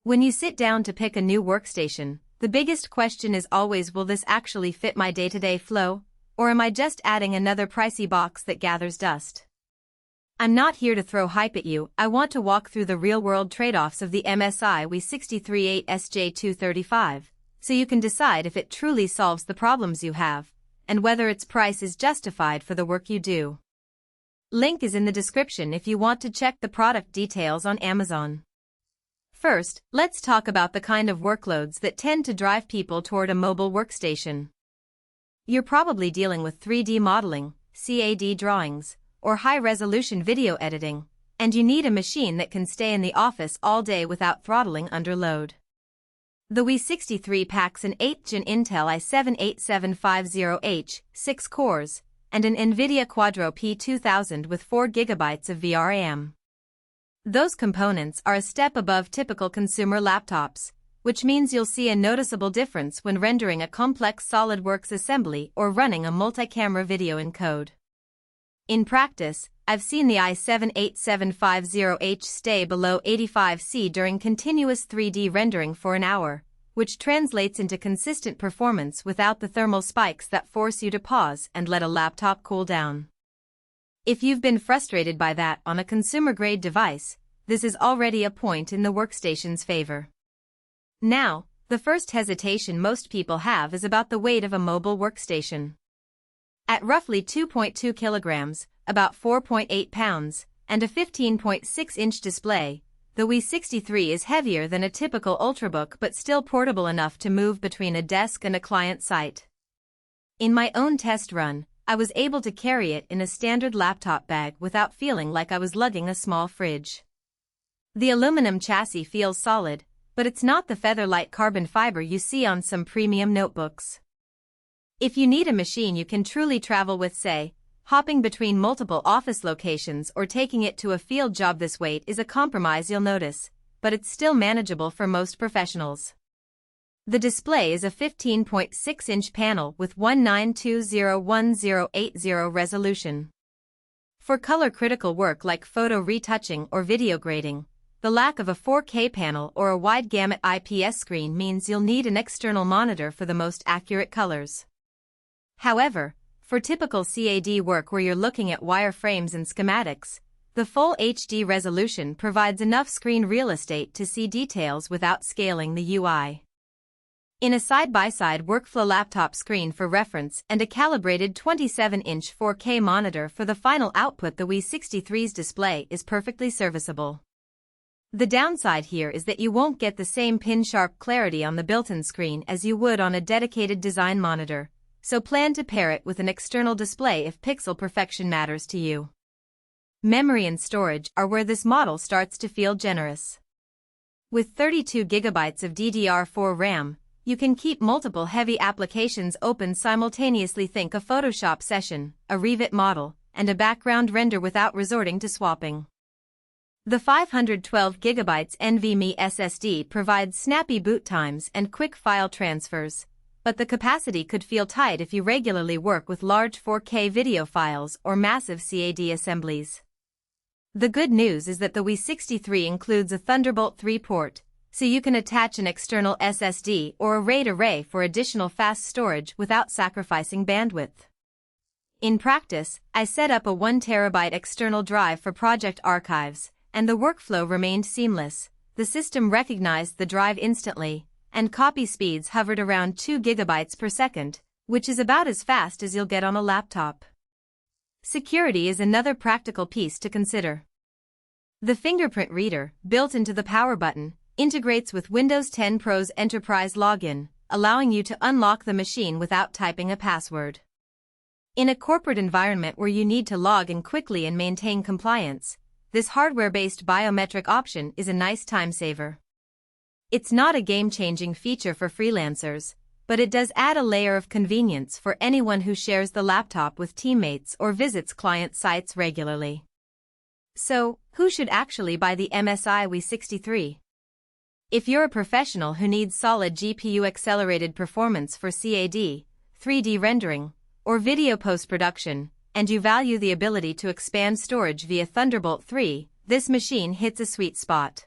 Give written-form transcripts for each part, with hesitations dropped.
When you sit down to pick a new workstation, the biggest question is always, will this actually fit my day-to-day flow, or am I just adding another pricey box that gathers dust? I'm not here to throw hype at you. I want to walk through the real-world trade-offs of the MSI WE63 8SJ 235, so you can decide if it truly solves the problems you have, and whether its price is justified for the work you do. Link is in the description if you want to check the product details on Amazon. First, let's talk about the kind of workloads that tend to drive people toward a mobile workstation. You're probably dealing with 3D modeling, CAD drawings, or high-resolution video editing, and you need a machine that can stay in the office all day without throttling under load. The WE63 packs an 8th-gen Intel i7-8750H, 6 cores, and an NVIDIA Quadro P2000 with 4 GB of VRAM. Those components are a step above typical consumer laptops, which means you'll see a noticeable difference when rendering a complex SolidWorks assembly or running a multi-camera video encode. In practice, I've seen the i7-8750H stay below 85°C during continuous 3D rendering for an hour, which translates into consistent performance without the thermal spikes that force you to pause and let a laptop cool down. If you've been frustrated by that on a consumer-grade device, this is already a point in the workstation's favor. Now, the first hesitation most people have is about the weight of a mobile workstation. At roughly 2.2 kilograms, about 4.8 pounds, and a 15.6-inch display, the WE63 is heavier than a typical Ultrabook but still portable enough to move between a desk and a client site. In my own test run, I was able to carry it in a standard laptop bag without feeling like I was lugging a small fridge. The aluminum chassis feels solid, but it's not the feather-light carbon fiber you see on some premium notebooks. If you need a machine you can truly travel with, say, hopping between multiple office locations or taking it to a field job, this weight is a compromise you'll notice, but it's still manageable for most professionals. The display is a 15.6-inch panel with 1920x1080 resolution. For color-critical work like photo retouching or video grading, the lack of a 4K panel or a wide-gamut IPS screen means you'll need an external monitor for the most accurate colors. However, for typical CAD work where you're looking at wireframes and schematics, the full HD resolution provides enough screen real estate to see details without scaling the UI. In a side-by-side workflow laptop screen for reference and a calibrated 27-inch 4K monitor for the final output, the WE63's display is perfectly serviceable. The downside here is that you won't get the same pin-sharp clarity on the built-in screen as you would on a dedicated design monitor, so plan to pair it with an external display if pixel perfection matters to you. Memory and storage are where this model starts to feel generous. With 32 GB of DDR4 RAM, you can keep multiple heavy applications open simultaneously. Think a Photoshop session, a Revit model, and a background render without resorting to swapping. The 512 GB NVMe SSD provides snappy boot times and quick file transfers, but the capacity could feel tight if you regularly work with large 4K video files or massive CAD assemblies. The good news is that the WE63 includes a Thunderbolt 3 port, so you can attach an external SSD or a RAID array for additional fast storage without sacrificing bandwidth. In practice, I set up a 1 TB external drive for project archives, and the workflow remained seamless. The system recognized the drive instantly, and copy speeds hovered around 2 GB per second, which is about as fast as you'll get on a laptop. Security is another practical piece to consider. The fingerprint reader, built into the power button, integrates with Windows 10 Pro's Enterprise Login, allowing you to unlock the machine without typing a password. In a corporate environment where you need to log in quickly and maintain compliance, this hardware-based biometric option is a nice time saver. It's not a game-changing feature for freelancers, but it does add a layer of convenience for anyone who shares the laptop with teammates or visits client sites regularly. So, who should actually buy the MSI WE63? If you're a professional who needs solid GPU-accelerated performance for CAD, 3D rendering, or video post-production, and you value the ability to expand storage via Thunderbolt 3, this machine hits a sweet spot.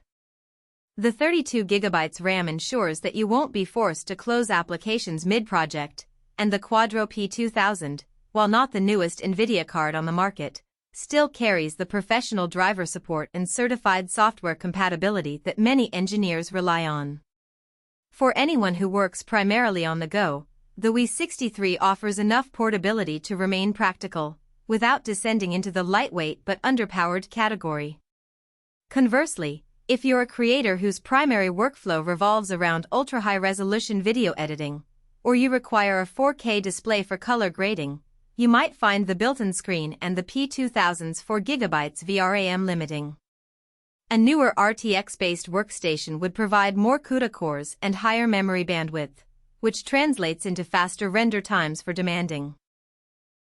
The 32GB RAM ensures that you won't be forced to close applications mid-project, and the Quadro P2000, while not the newest NVIDIA card on the market, still carries the professional driver support and certified software compatibility that many engineers rely on. For anyone who works primarily on the go, the WE63 offers enough portability to remain practical, without descending into the lightweight but underpowered category. Conversely, if you're a creator whose primary workflow revolves around ultra-high-resolution video editing, or you require a 4K display for color grading, you might find the built-in screen and the P2000's 4GB VRAM limiting. A newer RTX-based workstation would provide more CUDA cores and higher memory bandwidth, which translates into faster render times for demanding